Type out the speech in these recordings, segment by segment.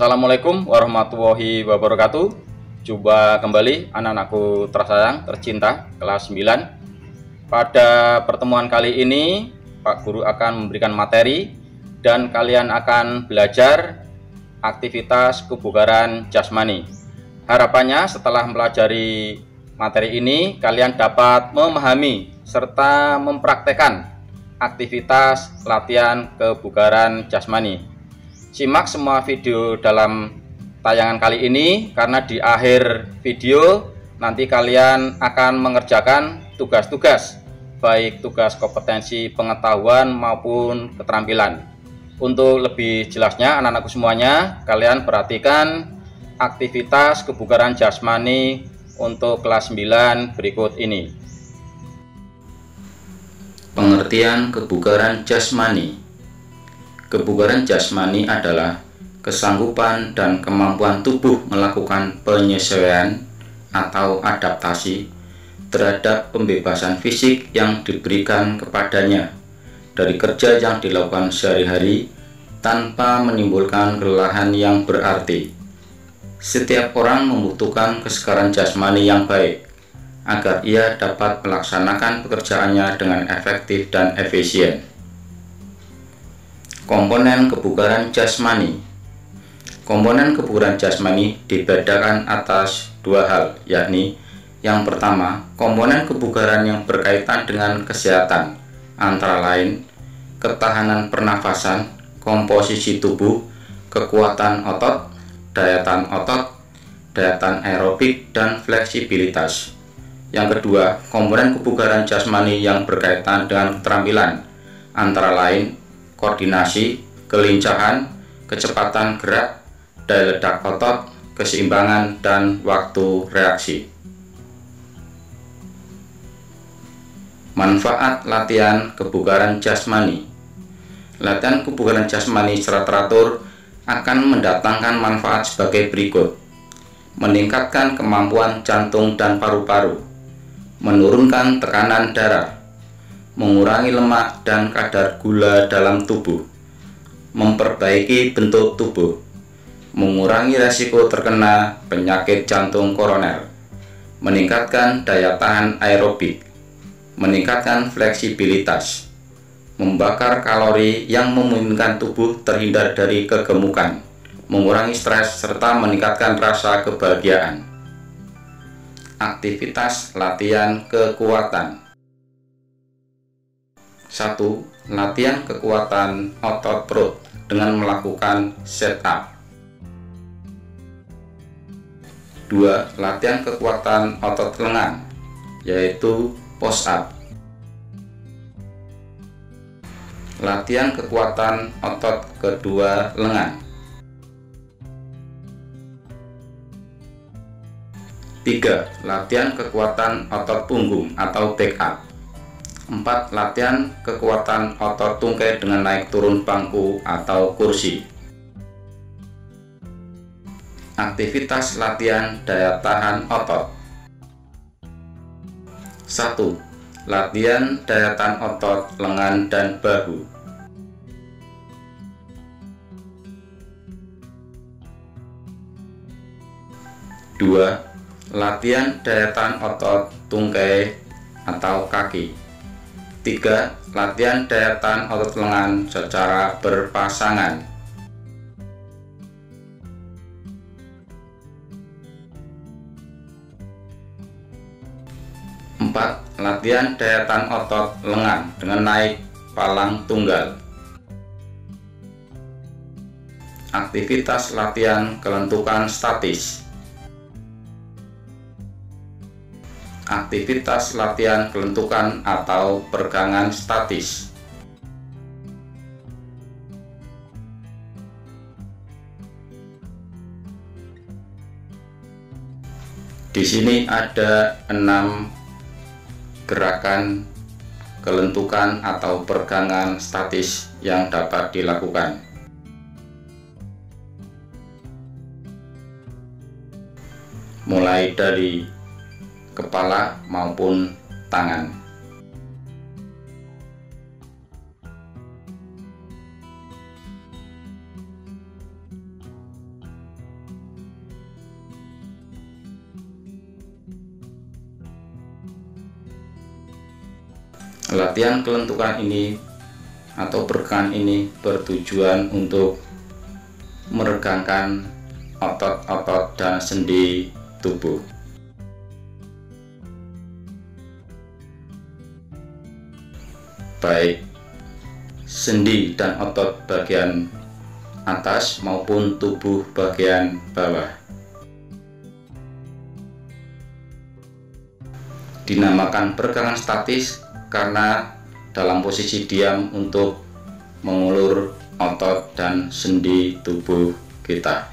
Assalamualaikum warahmatullahi wabarakatuh. Jumpa kembali anak-anakku tersayang, tercinta, kelas 9. Pada pertemuan kali ini, Pak Guru akan memberikan materi dan kalian akan belajar aktivitas kebugaran jasmani. Harapannya setelah mempelajari materi ini, kalian dapat memahami serta mempraktekkan aktivitas latihan kebugaran jasmani. Simak semua video dalam tayangan kali ini, karena di akhir video nanti kalian akan mengerjakan tugas-tugas, baik tugas kompetensi pengetahuan maupun keterampilan. Untuk lebih jelasnya anak-anakku semuanya, kalian perhatikan aktivitas kebugaran jasmani untuk kelas 9 berikut ini. Pengertian kebugaran jasmani. Kebugaran jasmani adalah kesanggupan dan kemampuan tubuh melakukan penyesuaian atau adaptasi terhadap pembebasan fisik yang diberikan kepadanya dari kerja yang dilakukan sehari-hari tanpa menimbulkan kelelahan yang berarti. Setiap orang membutuhkan kesegaran jasmani yang baik agar ia dapat melaksanakan pekerjaannya dengan efektif dan efisien. Komponen kebugaran jasmani. Komponen kebugaran jasmani dibedakan atas dua hal, yakni yang pertama, komponen kebugaran yang berkaitan dengan kesehatan, antara lain ketahanan pernafasan, komposisi tubuh, kekuatan otot, daya tahan aerobik, dan fleksibilitas. Yang kedua, komponen kebugaran jasmani yang berkaitan dengan keterampilan, antara lain koordinasi, kelincahan, kecepatan gerak, daya ledak otot, keseimbangan, dan waktu reaksi. Manfaat latihan kebugaran jasmani. Latihan kebugaran jasmani secara teratur akan mendatangkan manfaat sebagai berikut: meningkatkan kemampuan jantung dan paru-paru, menurunkan tekanan darah, mengurangi lemak dan kadar gula dalam tubuh, memperbaiki bentuk tubuh, mengurangi resiko terkena penyakit jantung koroner, meningkatkan daya tahan aerobik, meningkatkan fleksibilitas, membakar kalori yang memungkinkan tubuh terhindar dari kegemukan, mengurangi stres, serta meningkatkan rasa kebahagiaan. Aktivitas latihan kekuatan. 1. Latihan kekuatan otot perut dengan melakukan sit up. 2. Latihan kekuatan otot lengan, yaitu push up. Latihan kekuatan otot kedua lengan. 3. Latihan kekuatan otot punggung atau back up. 4. Latihan kekuatan otot tungkai dengan naik turun bangku atau kursi. Aktivitas latihan daya tahan otot. 1. Latihan daya tahan otot lengan dan bahu. 2. Latihan daya tahan otot tungkai atau kaki. 3. Latihan daya tahan otot lengan secara berpasangan. 4. Latihan daya tahan otot lengan dengan naik palang tunggal. Aktivitas latihan kelentukan statis. Aktivitas latihan kelentukan atau peregangan statis. Di sini ada 6 gerakan kelentukan atau peregangan statis yang dapat dilakukan. Mulai dari kepala maupun tangan. Latihan kelentukan ini atau peregangan ini bertujuan untuk meregangkan otot-otot dan sendi tubuh. Baik sendi dan otot bagian atas maupun tubuh bagian bawah. Dinamakan peregangan statis karena dalam posisi diam untuk mengulur otot dan sendi tubuh kita.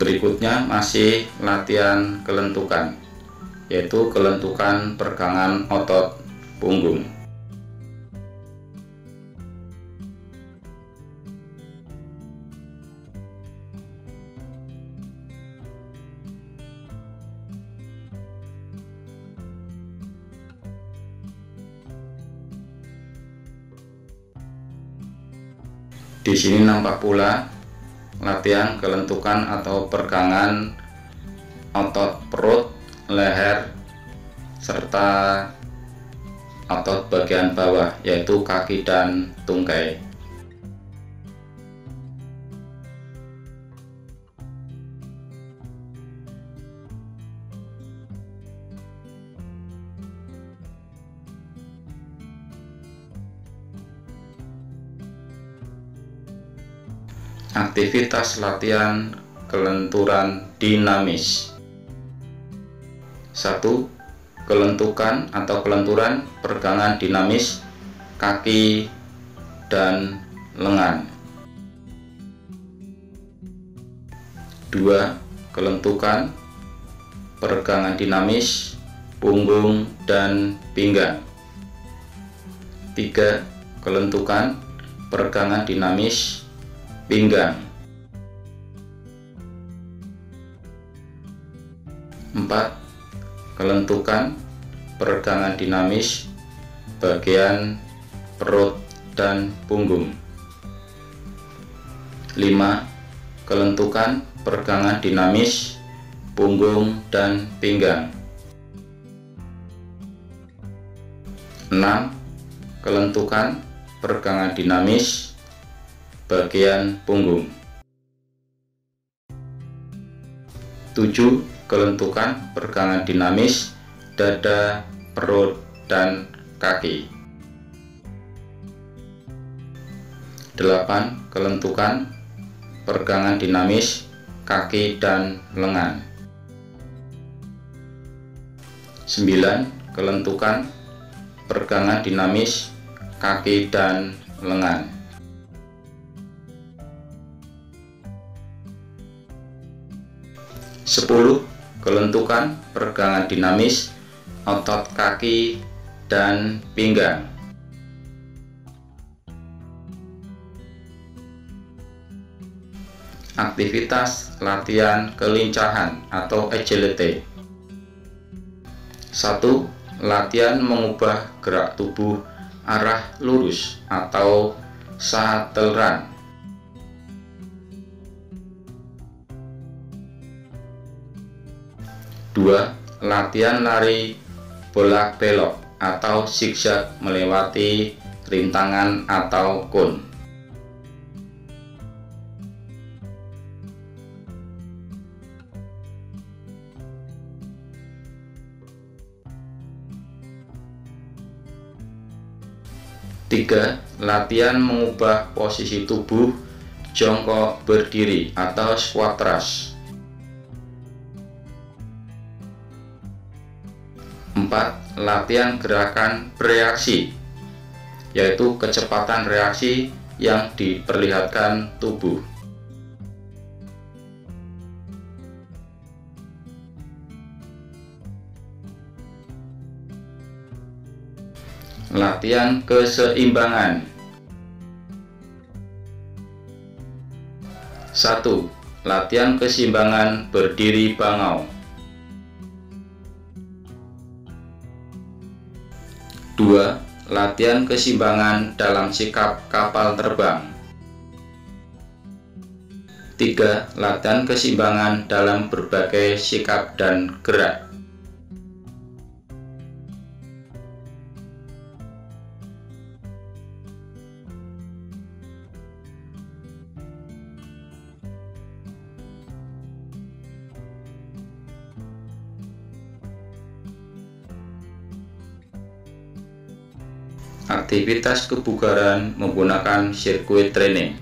Berikutnya masih latihan kelentukan, yaitu kelentukan peregangan otot punggung. Di sini nampak pula latihan kelentukan atau peregangan otot perut, leher, serta otot bagian bawah, yaitu kaki dan tungkai. Aktivitas latihan kelenturan dinamis. 1. Kelentukan atau kelenturan peregangan dinamis kaki dan lengan. 2. Kelentukan peregangan dinamis punggung dan pinggang. 3. Kelentukan peregangan dinamis pinggang. 4. Kelentukan peregangan dinamis bagian perut dan punggung. 5. Kelentukan peregangan dinamis punggung dan pinggang. 6. Kelentukan peregangan dinamis bagian punggung. 7. Kelentukan peregangan dinamis dada, perut, dan kaki. 8. Kelentukan peregangan dinamis kaki dan lengan. 9. Kelentukan peregangan dinamis kaki dan lengan. 10. Kelentukan peregangan dinamis otot kaki dan pinggang. Aktivitas latihan kelincahan atau agility. 1. Latihan mengubah gerak tubuh arah lurus atau shuttle run. 2. Latihan lari bolak-belok atau zigzag melewati rintangan atau kon. 3. 3. Latihan mengubah posisi tubuh jongkok berdiri atau squat thrust. 4. Latihan gerakan bereaksi, yaitu kecepatan reaksi yang diperlihatkan tubuh. Latihan keseimbangan. 1. Latihan keseimbangan berdiri bangau. 2. Latihan keseimbangan dalam sikap kapal terbang. 3. Latihan keseimbangan dalam berbagai sikap dan gerak. Aktivitas kebugaran menggunakan sirkuit training.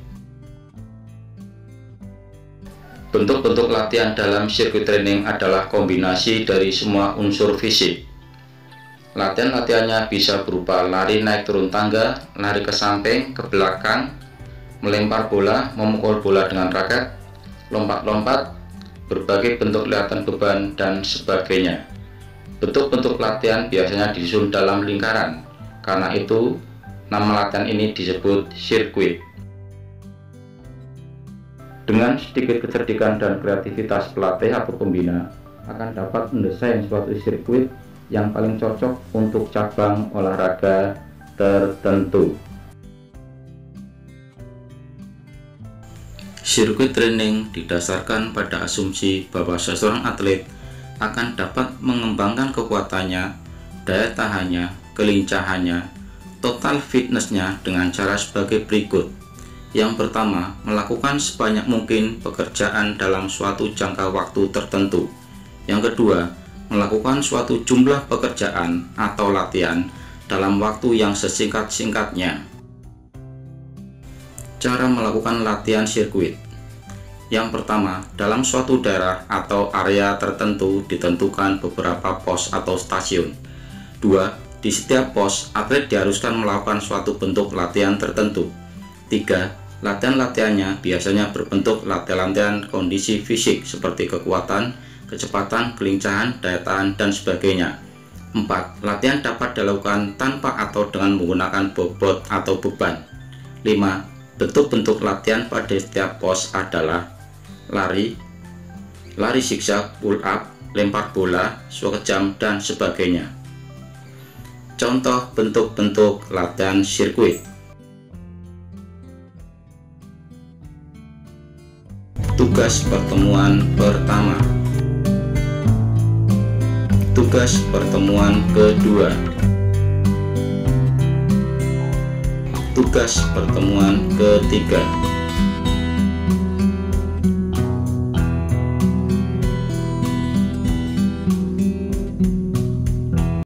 Bentuk-bentuk latihan dalam sirkuit training adalah kombinasi dari semua unsur fisik. Latihan-latihannya bisa berupa lari naik turun tangga, lari ke samping, ke belakang, melempar bola, memukul bola dengan raket, lompat-lompat, berbagai bentuk lihatan beban, dan sebagainya. Bentuk-bentuk latihan biasanya disusun dalam lingkaran. Karena itu, nama latihan ini disebut sirkuit. Dengan sedikit kecerdikan dan kreativitas pelatih atau pembina, akan dapat mendesain suatu sirkuit yang paling cocok untuk cabang olahraga tertentu. Sirkuit training didasarkan pada asumsi bahwa seseorang atlet akan dapat mengembangkan kekuatannya, daya tahannya, kelincahannya, total fitnessnya dengan cara sebagai berikut. Yang pertama, melakukan sebanyak mungkin pekerjaan dalam suatu jangka waktu tertentu. Yang kedua, melakukan suatu jumlah pekerjaan atau latihan dalam waktu yang sesingkat-singkatnya. Cara melakukan latihan sirkuit. Yang pertama, dalam suatu daerah atau area tertentu ditentukan beberapa pos atau stasiun. 2. Di setiap pos, atlet diharuskan melakukan suatu bentuk latihan tertentu. 3. Latihan-latihannya biasanya berbentuk latihan kondisi fisik seperti kekuatan, kecepatan, kelincahan, daya tahan, dan sebagainya. 4. Latihan dapat dilakukan tanpa atau dengan menggunakan bobot atau beban. 5. Bentuk-bentuk latihan pada setiap pos adalah lari, lari zigzag, pull up, lempar bola, squat jump, dan sebagainya. Contoh bentuk-bentuk latihan sirkuit. Tugas pertemuan pertama. Tugas pertemuan kedua. Tugas pertemuan ketiga.